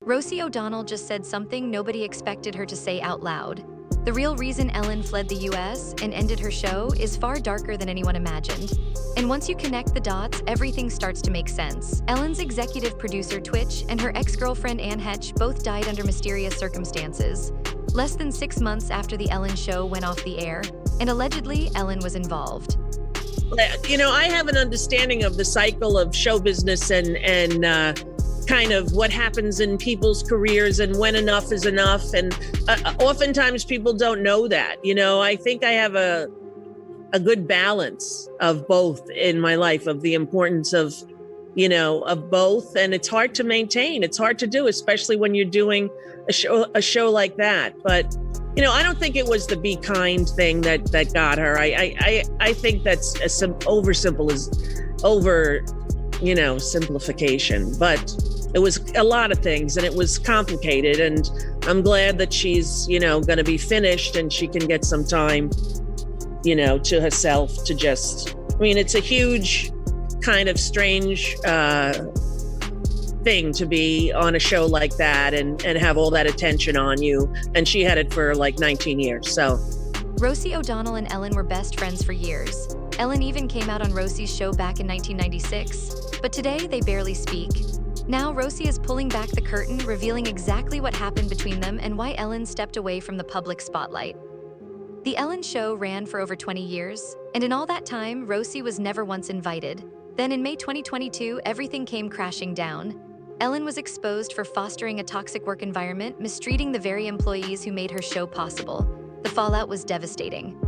Rosie O'Donnell just said something nobody expected her to say out loud. The real reason Ellen fled the US and ended her show is far darker than anyone imagined. And once you connect the dots, everything starts to make sense. Ellen's executive producer Twitch and her ex-girlfriend Ann Hetch both died under mysterious circumstances, less than 6 months after the Ellen show went off the air, and allegedly Ellen was involved. I have an understanding of the cycle of show business and kind of what happens in people's careers and when enough is enough. And oftentimes people don't know that. I think I have a good balance of both in my life, of the importance of both. And it's hard to maintain. It's hard to do, especially when you're doing a show like that. But I don't think it was the be kind thing that got her. I think that's simplification, but it was a lot of things and it was complicated. And I'm glad that she's, going to be finished and she can get some time, to herself to just, it's a huge kind of strange thing to be on a show like that and have all that attention on you. And she had it for like 19 years. So Rosie O'Donnell and Ellen were best friends for years. Ellen even came out on Rosie's show back in 1996, but today they barely speak. Now Rosie is pulling back the curtain, revealing exactly what happened between them and why Ellen stepped away from the public spotlight. The Ellen show ran for over 20 years, and in all that time, Rosie was never once invited. Then in May 2022, everything came crashing down. Ellen was exposed for fostering a toxic work environment, mistreating the very employees who made her show possible. The fallout was devastating.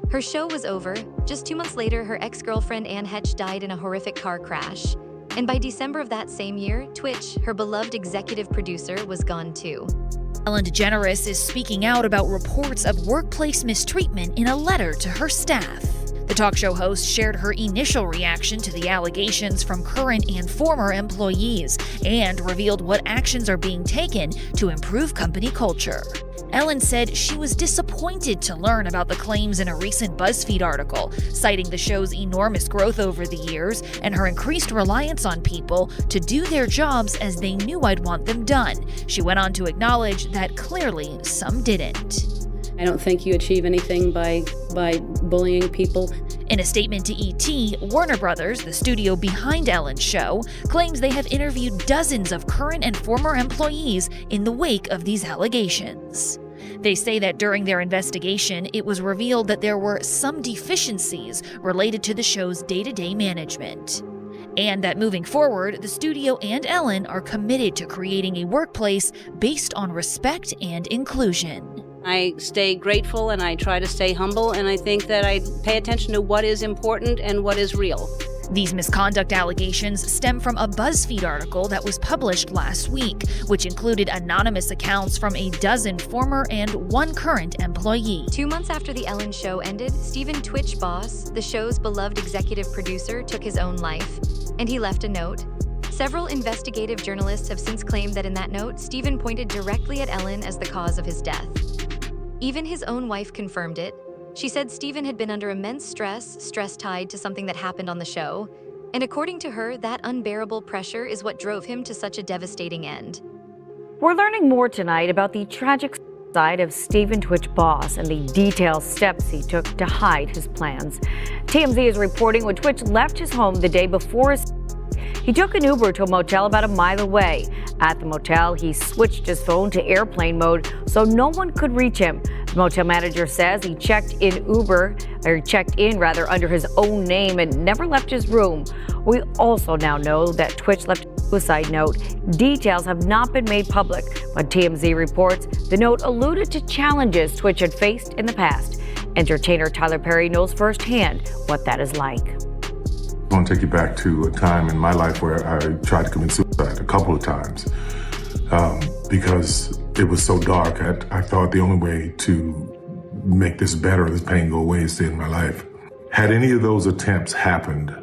Her show was over. Just 2 months later, her ex-girlfriend Ann Hetch died in a horrific car crash. And by December of that same year, Twitch, her beloved executive producer, was gone too. Ellen DeGeneres is speaking out about reports of workplace mistreatment in a letter to her staff. The talk show host shared her initial reaction to the allegations from current and former employees and revealed what actions are being taken to improve company culture. Ellen said she was disappointed to learn about the claims in a recent BuzzFeed article, citing the show's enormous growth over the years and her increased reliance on people to do their jobs as they knew I'd want them done. She went on to acknowledge that clearly some didn't. I don't think you achieve anything by bullying people. In a statement to ET, Warner Brothers, the studio behind Ellen's show, claims they have interviewed dozens of current and former employees in the wake of these allegations. They say that during their investigation, it was revealed that there were some deficiencies related to the show's day-to-day management. And that moving forward, the studio and Ellen are committed to creating a workplace based on respect and inclusion. I stay grateful and I try to stay humble, and I think that I pay attention to what is important and what is real. These misconduct allegations stem from a BuzzFeed article that was published last week, which included anonymous accounts from a dozen former and one current employee. 2 months after the Ellen show ended, Stephen Twitch Boss, the show's beloved executive producer, took his own life, and he left a note. Several investigative journalists have since claimed that in that note, Stephen pointed directly at Ellen as the cause of his death. Even his own wife confirmed it. She said Stephen had been under immense stress tied to something that happened on the show, and according to her, that unbearable pressure is what drove him to such a devastating end. We're learning more tonight about the tragic side of Stephen Twitch Boss and the detailed steps he took to hide his plans. TMZ is reporting when Twitch left his home the day before he took an Uber to a motel about a mile away. At the motel, he switched his phone to airplane mode so no one could reach him. The motel manager says he checked in under his own name and never left his room. We also now know that Twitch left a suicide note. Details have not been made public, but TMZ reports the note alluded to challenges Twitch had faced in the past. Entertainer Tyler Perry knows firsthand what that is like. I want to take you back to a time in my life where I tried to commit suicide a couple of times because it was so dark. I thought the only way to make this better, this pain go away, is to end my life. Had any of those attempts happened,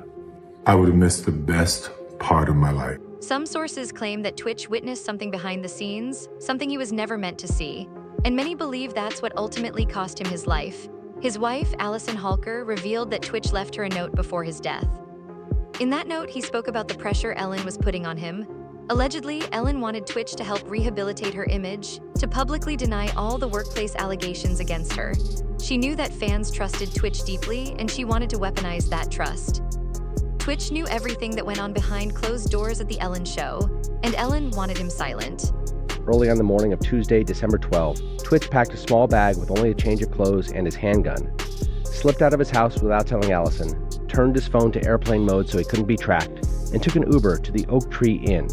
I would have missed the best part of my life. Some sources claim that Twitch witnessed something behind the scenes, something he was never meant to see. And many believe that's what ultimately cost him his life. His wife, Allison Halker, revealed that Twitch left her a note before his death. In that note, he spoke about the pressure Ellen was putting on him, Allegedly, Ellen wanted Twitch to help rehabilitate her image, to publicly deny all the workplace allegations against her. She knew that fans trusted Twitch deeply, and she wanted to weaponize that trust. Twitch knew everything that went on behind closed doors at The Ellen Show, and Ellen wanted him silent. Early on the morning of Tuesday, December 12, Twitch packed a small bag with only a change of clothes and his handgun, slipped out of his house without telling Allison, turned his phone to airplane mode so he couldn't be tracked, and took an Uber to the Oak Tree Inn,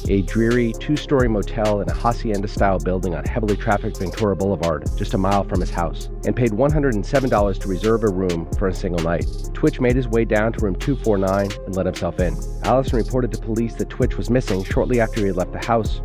a dreary two-story motel in a hacienda-style building on heavily trafficked Ventura Boulevard, just a mile from his house, and paid $107 to reserve a room for a single night. Twitch made his way down to room 249 and let himself in. Allison reported to police that Twitch was missing shortly after he had left the house,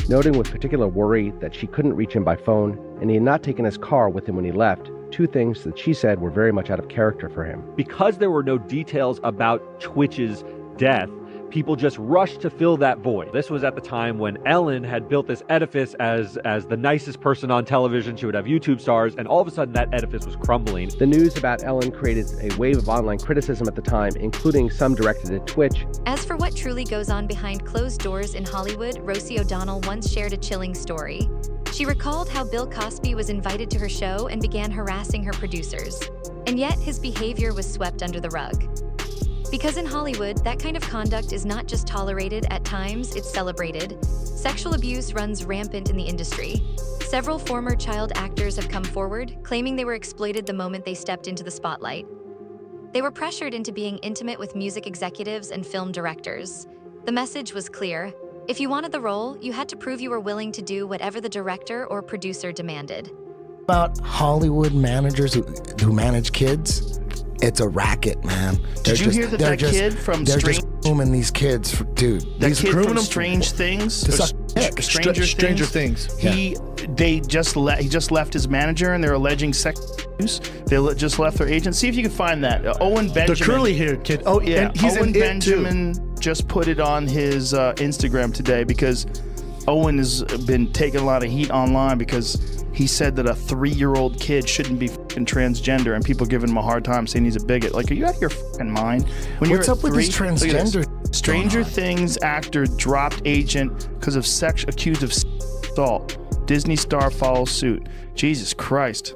noting with particular worry that she couldn't reach him by phone, and he had not taken his car with him when he left, two things that she said were very much out of character for him. Because there were no details about Twitch's death, people just rushed to fill that void. This was at the time when Ellen had built this edifice as the nicest person on television. She would have YouTube stars, and all of a sudden that edifice was crumbling. The news about Ellen created a wave of online criticism at the time, including some directed at Twitch. As for what truly goes on behind closed doors in Hollywood, Rosie O'Donnell once shared a chilling story. She recalled how Bill Cosby was invited to her show and began harassing her producers. And yet his behavior was swept under the rug. Because in Hollywood, that kind of conduct is not just tolerated, at times it's celebrated. Sexual abuse runs rampant in the industry. Several former child actors have come forward, claiming they were exploited the moment they stepped into the spotlight. They were pressured into being intimate with music executives and film directors. The message was clear. If you wanted the role, you had to prove you were willing to do whatever the director or producer demanded. About Hollywood managers who manage kids, it's a racket, man. Did you hear that kid from They're Strange? just grooming these kids, dude. That kid from them Strange Things? to suck dick. Stranger Things. Yeah. He just left his manager, and they're alleging sex abuse. They just left their agent. See if you can find that. Owen Benjamin. The curly-haired kid. Oh, yeah. And He's Owen in it, too. Benjamin just put it on his Instagram today because Owen has been taking a lot of heat online because he said that a 3-year-old kid shouldn't be fucking transgender, and people giving him a hard time saying he's a bigot. Like, are you out of your fucking mind? What's up with these transgender? Stranger Things actor dropped agent because of accused of assault. Disney star follows suit. Jesus Christ.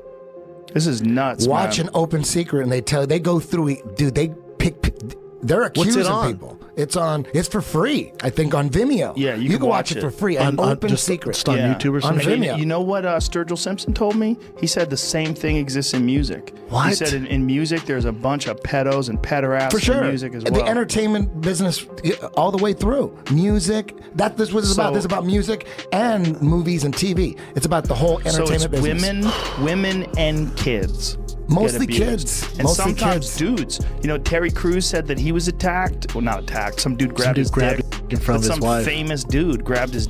This is nuts, Watch man. an Open Secret, and they go through, dude, they pick, they're accusing people. It's for free, I think, on Vimeo. Yeah, you can can watch it for free. An Open Secret. Just on YouTube or something? On Vimeo. You know what Sturgill Simpson told me? He said the same thing exists in music. What? He said in music there's a bunch of pedos and pederasts For sure. in music as well. The entertainment business all the way through. Music. This was about. This is about music and movies and TV. It's about the whole entertainment business. Women and kids. Mostly get abused. kids. And Mostly sometimes dudes. You know, Terry Crews said that he was attacked. Well, not attacked. Some dude grabbed his dick. in front of his wife. Some famous dude grabbed his.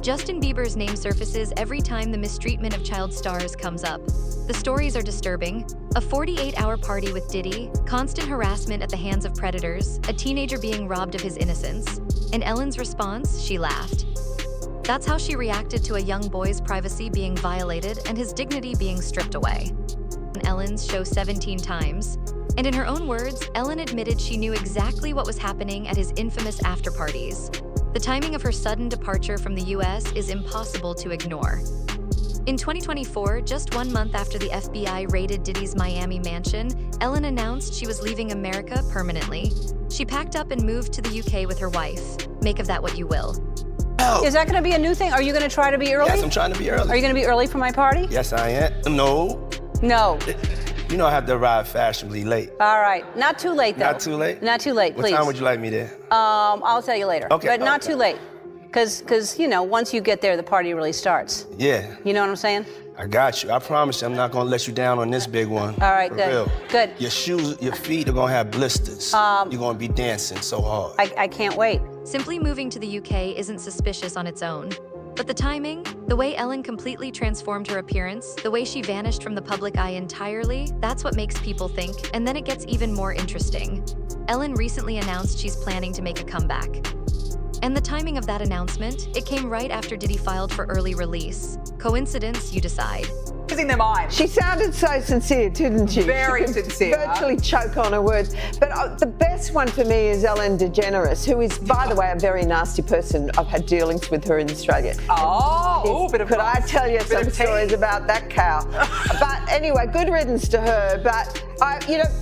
Justin Bieber's name surfaces every time the mistreatment of child stars comes up. The stories are disturbing. A 48-hour party with Diddy, constant harassment at the hands of predators, a teenager being robbed of his innocence. And Ellen's response, she laughed. That's how she reacted to a young boy's privacy being violated and his dignity being stripped away. On Ellen's show 17 times. And in her own words, Ellen admitted she knew exactly what was happening at his infamous after-parties. The timing of her sudden departure from the US is impossible to ignore. In 2024, just 1 month after the FBI raided Diddy's Miami mansion, Ellen announced she was leaving America permanently. She packed up and moved to the UK with her wife. Make of that what you will. Is that going to be a new thing? Are you going to try to be early? Yes, I'm trying to be early. Are you going to be early for my party? Yes, I am. No. No. You know I have to arrive fashionably late. All right. Not too late, though. Not too late? Not too late, please. What time would you like me there? I'll tell you later. Okay. But not too late. Because, you know, once you get there, the party really starts. Yeah. You know what I'm saying? I got you. I promise you I'm not going to let you down on this big one. All right, For good. real. Good. Your shoes, your feet are going to have blisters. You're going to be dancing so hard. I can't wait. Simply moving to the UK isn't suspicious on its own. But the timing, the way Ellen completely transformed her appearance, the way she vanished from the public eye entirely, that's what makes people think, and then it gets even more interesting. Ellen recently announced she's planning to make a comeback. And the timing of that announcement, it came right after Diddy filed for early release. Coincidence, you decide. losing their mind. She sounded so sincere, didn't she? Very she could sincere. Virtually choke on her words. But the best one for me is Ellen DeGeneres, who is, by the way, a very nasty person. I've had dealings with her in Australia. Could I tell you some stories about that cow? But anyway, good riddance to her. But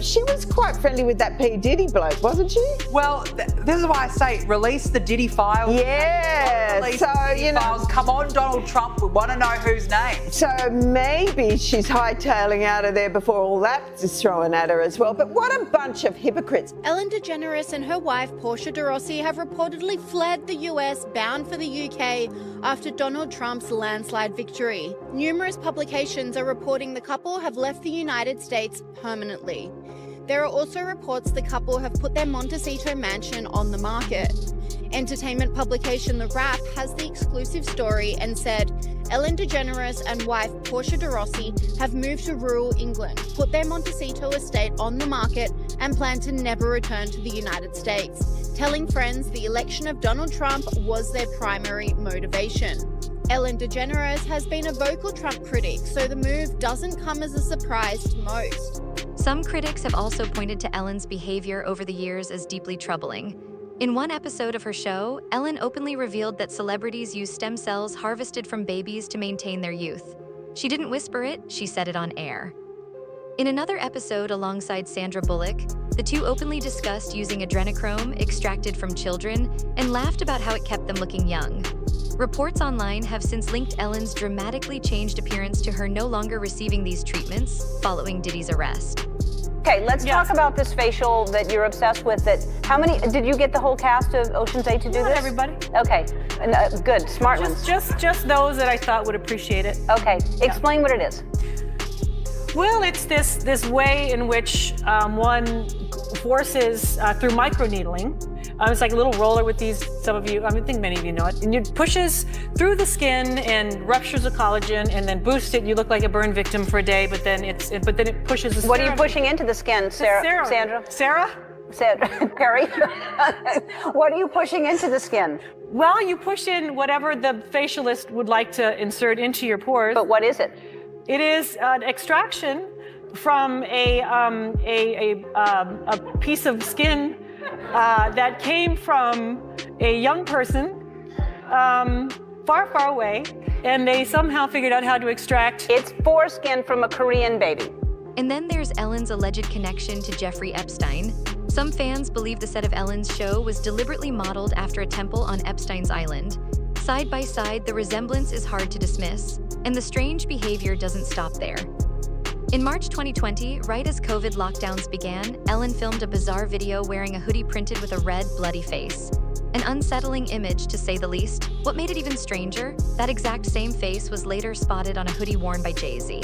she was quite friendly with that P. Diddy bloke, wasn't she? Well, this is why I say release the Diddy files. Yeah. Release the Diddy files. Come on, Donald Trump. We want to know whose name. So maybe she's hightailing out of there before all that is thrown at her as well. But what a bunch of hypocrites. Ellen DeGeneres and her wife, Portia de Rossi, have reportedly fled the US, bound for the UK, after Donald Trump's landslide victory. Numerous publications are reporting the couple have left the United States permanently. There are also reports the couple have put their Montecito mansion on the market. Entertainment publication The Wrap has the exclusive story and said, Ellen DeGeneres and wife Portia de Rossi have moved to rural England, put their Montecito estate on the market, and plan to never return to the United States, telling friends the election of Donald Trump was their primary motivation. Ellen DeGeneres has been a vocal Trump critic, so the move doesn't come as a surprise to most. Some critics have also pointed to Ellen's behavior over the years as deeply troubling. In one episode of her show, Ellen openly revealed that celebrities use stem cells harvested from babies to maintain their youth. She didn't whisper it, she said it on air. In another episode alongside Sandra Bullock, the two openly discussed using adrenochrome extracted from children and laughed about how it kept them looking young. Reports online have since linked Ellen's dramatically changed appearance to her no longer receiving these treatments following Diddy's arrest. Okay, let's talk about this facial that you're obsessed with. How many, did you get the whole cast of Ocean's 8 to do Not this? everybody. Okay, good, smart ones. Just those that I thought would appreciate it. Okay, explain what it is. Well, it's this way in which one forces through microneedling. It's like a little roller with these, some of you, I think many of you know it, and it pushes through the skin and ruptures the collagen and then boosts it. You look like a burn victim for a day, but then it pushes the What are you pushing into the skin, Sandra? Sarah? Perry? What are you pushing into the skin? Well, you push in whatever the facialist would like to insert into your pores. But what is it? It is an extraction from a piece of skin that came from a young person far, far away, and they somehow figured out how to extract. It's foreskin from a Korean baby. And then there's Ellen's alleged connection to Jeffrey Epstein. Some fans believe the set of Ellen's show was deliberately modeled after a temple on Epstein's island. Side by side, the resemblance is hard to dismiss, and the strange behavior doesn't stop there. In March 2020, right as COVID lockdowns began, Ellen filmed a bizarre video wearing a hoodie printed with a red, bloody face. An unsettling image, to say the least. What made it even stranger? That exact same face was later spotted on a hoodie worn by Jay-Z.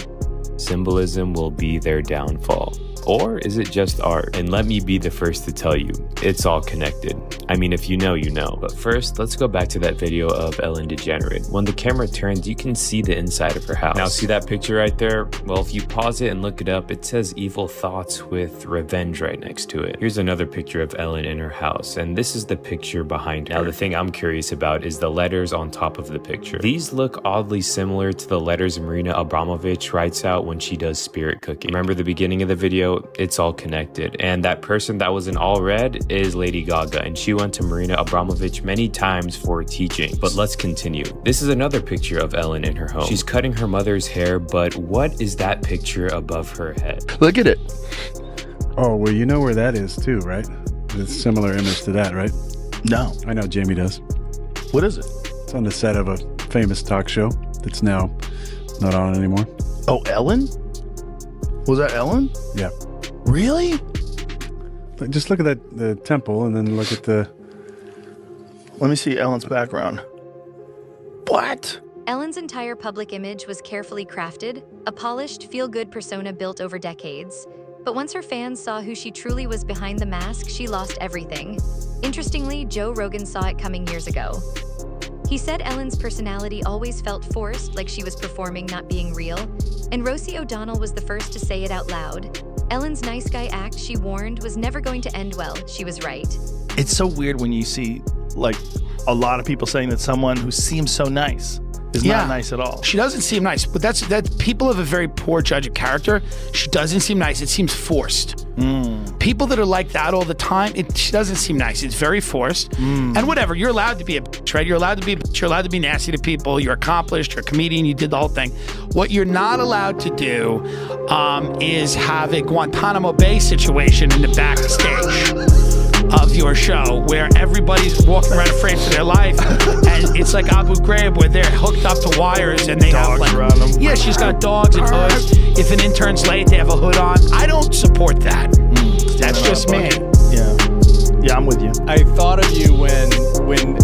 Symbolism will be their downfall. Or is it just art? And let me be the first to tell you, it's all connected. I mean, if you know, you know. But first, let's go back to that video of Ellen DeGeneres. When the camera turns, you can see the inside of her house. Now, see that picture right there? Well, if you pause it and look it up, it says evil thoughts with revenge right next to it. Here's another picture of Ellen in her house, and this is the picture behind her. Now, the thing I'm curious about is the letters on top of the picture. These look oddly similar to the letters Marina Abramovich writes out when she does spirit cooking. Remember the beginning of the video? It's all connected. And that person that was in all red is Lady Gaga, and she went to Marina Abramovich many times for teaching. But let's continue. This is another picture of Ellen in her home. She's cutting her mother's hair, but what is that picture above her head? Look at it. Oh, well, you know where that is too, right? The similar image to that, right? No. I know Jamie does. What is it? It's on the set of a famous talk show that's now not on anymore. Oh, Ellen? Was that Ellen? Yeah. Really? Just look at the temple and then look at the... Let me see Ellen's background. What? Ellen's entire public image was carefully crafted, a polished, feel-good persona built over decades. But once her fans saw who she truly was behind the mask, she lost everything. Interestingly, Joe Rogan saw it coming years ago. He said Ellen's personality always felt forced, like she was performing, not being real. And Rosie O'Donnell was the first to say it out loud. Ellen's nice guy act, she warned, was never going to end well. She was right. It's so weird when you see, like, a lot of people saying that someone who seems so nice is not nice at all. She doesn't seem nice, but that's people have a very poor judge of character. She doesn't seem nice. It seems forced. People that are like that all the time, she doesn't seem nice. It's very forced. And whatever, you're allowed to be a bitch, right? You're allowed to be a bitch. You're allowed to be nasty to people. You're accomplished. You're a comedian. You did the whole thing. What you're not allowed to do is have a Guantanamo Bay situation in the backstage of your show where everybody's walking around afraid for their life, and it's like Abu Ghraib where they're hooked up to wires and they dogs have around them. Yeah, she's got dogs and hoods. If an intern's late, they have a hood on. I don't support that. That's just me. Yeah, I'm with you. I thought of you when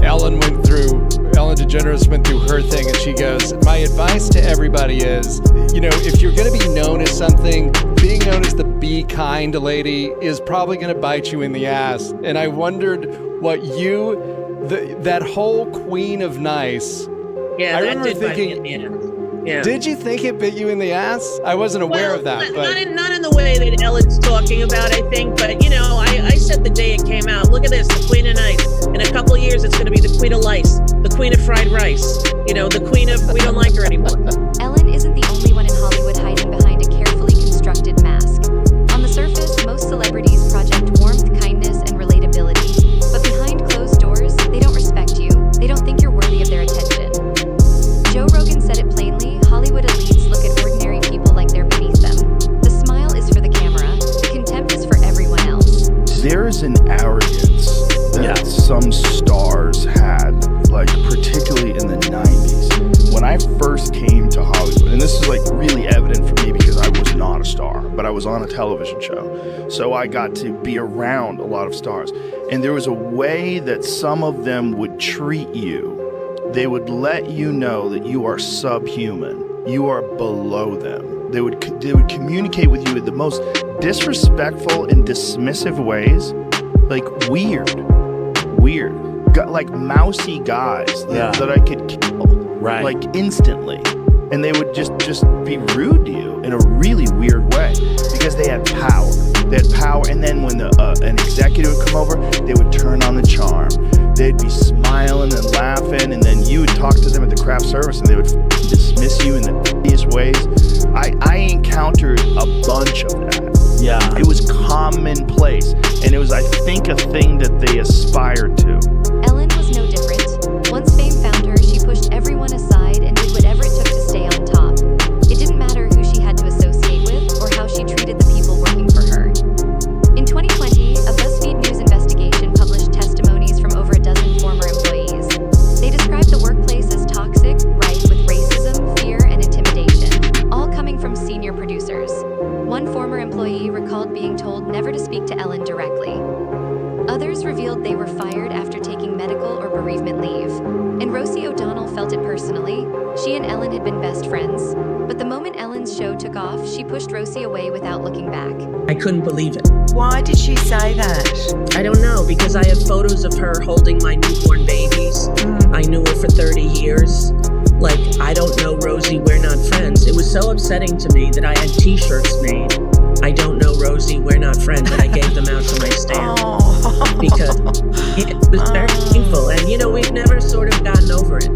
Ellen DeGeneres went through her thing, and she goes, my advice to everybody is, if you're going to be known as something, being known as the be kind lady is probably going to bite you in the ass. And I wondered what that whole queen of nice. Yeah, I that remember did bite me thinking, in the ass. Yeah. Did you think it bit you in the ass? I wasn't aware of that. But Not in the way that Ellen's talking about, I think. But, I said the day it came out, look at this, the Queen of Nice. In a couple of years, it's going to be the Queen of Lice, the Queen of Fried Rice, the Queen of we don't like her anymore. Ellen isn't the only one in Hollywood hiding behind a carefully constructed mask. On the surface, most celebrities project warmth, kindness, and relatability. But behind closed doors, they don't respect you. They don't think you're worthy of their attention. Joe Rogan said it plainly, Hollywood elites look at ordinary people like they're beneath them. The smile is for the camera, the contempt is for everyone else. There's an arrogance that some stars had, like particularly in the 90s. When I first came to Hollywood, and this is like really evident for me because I was not a star, but I was on a television show. So I got to be around a lot of stars. And there was a way that some of them would treat you. They would let you know that you are subhuman. You are below them. They would communicate with you in the most disrespectful and dismissive ways, like weird, got like mousy guys that I could kill, like instantly, and they would just be rude to you in a really weird way because they had power. They had power, and then when an executive would come over, they would turn on the charm. They'd be smiling and laughing, and then you would talk to them at the craft service, and they would dismiss you in the pettiest ways. I encountered a bunch of that. Yeah. It was commonplace, and it was, I think, a thing that they aspired to. Ellen was no different. Once fame found her, she pushed everyone aside and did whatever it took to stay on top. It didn't matter who she had to associate with or how she treated the people working for her. In 2020, a BuzzFeed News investigation published testimonies from over a dozen former employees. They described the workplace as toxic, rife with racism, fear, and intimidation, all coming from senior producers. One former employee recalled being told never to speak to Ellen directly. Others revealed they were fired after taking medical or bereavement leave. And Rosie O'Donnell felt it personally. She and Ellen had been best friends. But the moment Ellen's show took off, she pushed Rosie away without looking back. I couldn't believe it. Why did she say that? I don't know, because I have photos of her holding my newborn babies. I knew her for 30 years. Like, I don't know Rosie, we're not friends. It was so upsetting to me that I had t-shirts made. I don't know Rosie, we're not friends, and I gave them out to my staff. Because it was very painful, and we've never sort of gotten over it.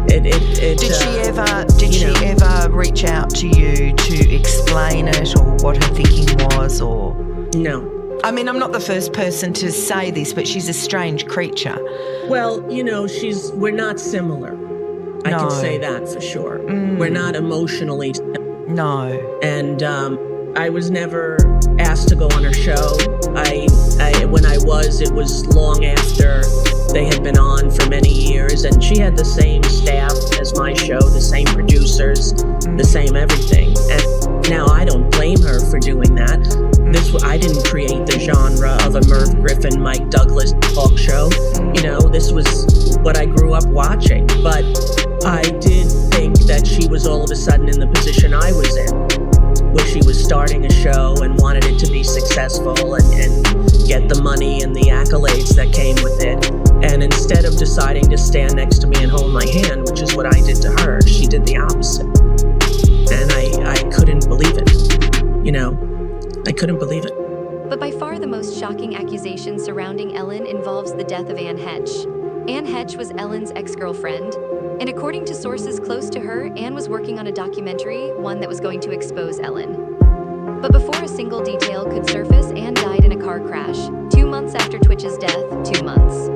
Did she ever reach out to you to explain it or what her thinking was, or? No. I mean, I'm not the first person to say this, but she's a strange creature. Well, we're not similar. I can say that for sure. We're not emotionally similar. No. And I was never asked to go on her show. When I was, it was long after they had been on for many years, and she had the same staff as my show, the same producers, the same everything. And now I don't blame her for doing that. I didn't create the genre of a Merv Griffin, Mike Douglas talk show. This was what I grew up watching. But I did think that she was all of a sudden in the position I was in, where she was starting a show and wanted it to be successful and get the money and the accolades that came with it. And instead of deciding to stand next to me and hold my hand, which is what I did to her, she did the opposite. And I couldn't believe it. I couldn't believe it. But by far the most shocking accusation surrounding Ellen involves the death of Anne Heche. Anne Heche was Ellen's ex-girlfriend. And according to sources close to her, Anne was working on a documentary, one that was going to expose Ellen. But before a single detail could surface, Anne died in a car crash, 2 months after Twitch's death, 2 months.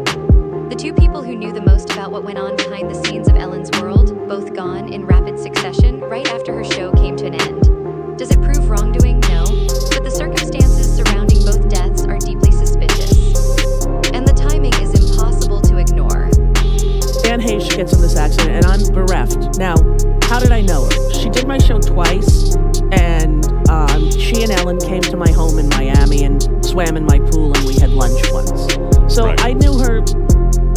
The two people who knew the most about what went on behind the scenes of Ellen's world, both gone in rapid succession right after her show came to an end. Does it prove wrongdoing? No. But the circumstances surrounding both deaths are deeply suspicious. And the timing is impossible to ignore. Anne Heche gets in this accident, and I'm bereft. Now, how did I know her? She did my show twice, and she and Ellen came to my home in Miami and swam in my pool, and we had lunch once. So right. I knew her,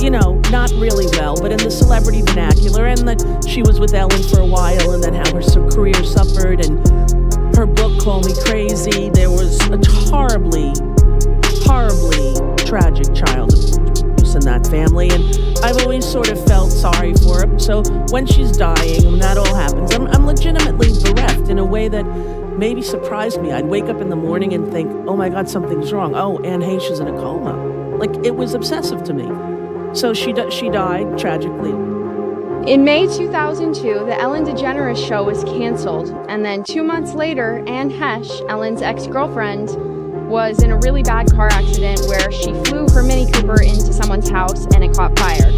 you know, not really well, but in the celebrity vernacular, and that she was with Ellen for a while, and then how her career suffered, and her book, Call Me Crazy. There was a horribly, horribly tragic child abuse in that family, and I've always sort of felt sorry for her. So when she's dying, when that all happens, I'm legitimately bereft in a way that maybe surprised me. I'd wake up in the morning and think, oh my God, something's wrong. Oh, Anne Heche is in a coma. Like, it was obsessive to me. So she died tragically. In May 2002, the Ellen DeGeneres show was canceled, and then 2 months later, Anne Heche, Ellen's ex-girlfriend, was in a really bad car accident where she flew her Mini Cooper into someone's house and it caught fire.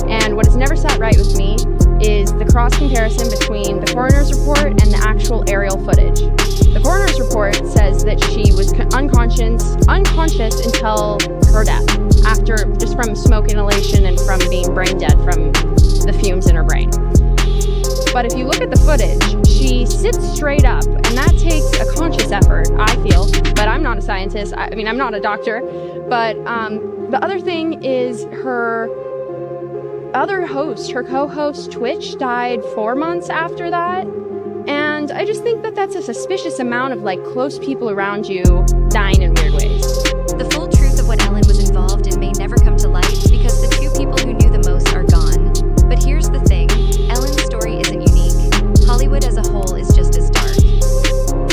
And what has never sat right with me is the cross comparison between the coroner's report and the actual aerial footage. The coroner's report says that she was unconscious until her death, just from smoke inhalation and from being brain dead from the fumes in her brain. But if you look at the footage, she sits straight up, and that takes a conscious effort, I feel. But I'm not a scientist. I mean, I'm not a doctor. But the other thing is her other host, her co-host Twitch, died 4 months after that. And I just think that that's a suspicious amount of like close people around you dying in weird ways. The full truth of what Ellen was involved in may never come to light because the two people who knew the most are gone. But here's the thing, Ellen's story isn't unique. Hollywood as a whole is just as dark.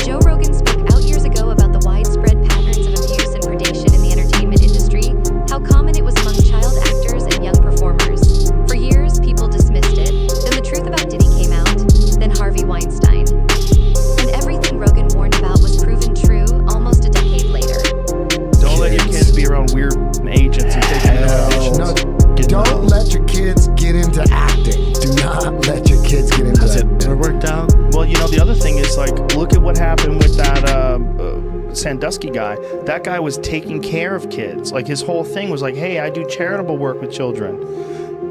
Joe Rogan spoke out years ago about the widespread patterns of abuse and predation in the entertainment industry, how common it was among child actors and young performers. For years, people dismissed it. Then the truth about Diddy came out. Then Harvey Weinstein. And everything Rogan warned about was proven true almost a decade later. Don't let your kids be around weird agents and take No, don't let your kids get into acting. Do not let your kids get into that. Has it worked out? Well, you know, the other thing is, like, look at what happened with that Sandusky guy. That guy was taking care of kids. Like, his whole thing was like, hey, I do charitable work with children.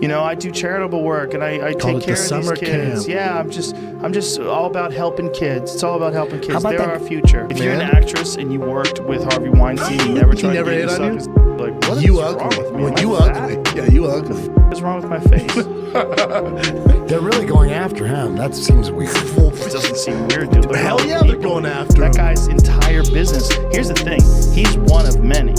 You know, I do charitable work and I take care of these kids. Yeah, I'm just all about helping kids. It's all about helping kids. They're our future. If you're an actress and you worked with Harvey Weinstein, you never tried to get yourself. Like, what is wrong with me? Well, you ugly. Yeah, you ugly. What's wrong with my face? They're really going after him. That seems weird. It doesn't seem weird, dude. Hell yeah, they're going after him. That guy's entire business. Here's the thing. He's one of many.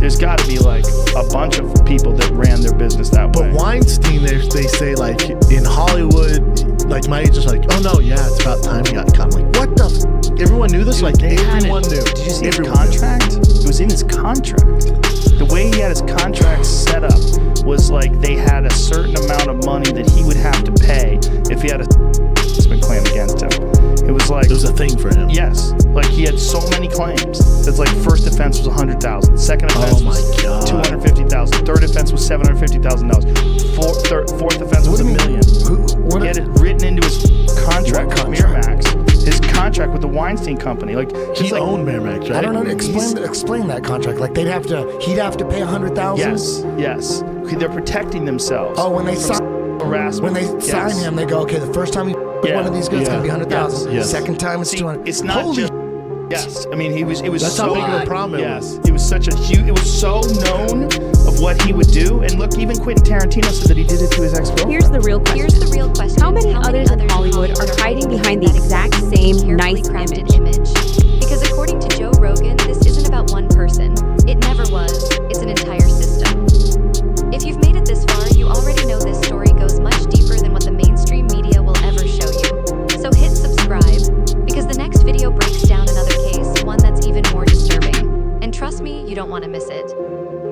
There's got to be like a bunch of people that ran their business that way. But Weinstein, they say like in Hollywood, like my agent's like, oh no, yeah, it's about time he got caught. I'm like, what the? Everyone knew this? Dude, like everyone knew. Did you see his contract? It was in his contract. The way he had his contract set up was like they had a certain amount of money that he would have to pay if he had a claim against him. It was like, it was a thing for him. Yes, like he had so many claims. It's like first offense was $100,000, second offense was $250,000, third offense was $750,000, fourth offense was $1 million. He had it written into his contract with Miramax. His contract with the Weinstein Company, like he owned Miramax, right? I don't know. Explain that contract. Like he'd have to pay $100,000. Yes. They're protecting themselves. Oh, when they sign harassment. When they sign him, they go, okay, the first time you one of these guys, it's gonna be $100,000. Yes. Second time, it's $200,000. It's not just. Yes, I mean it was. That's so how big of a problem. Yes, it was such a huge. It was so known of what he would do, and look, even Quentin Tarantino said that he did it to his ex-girlfriend. Here's the real question. How many others in Hollywood are hiding behind the exact same nice image?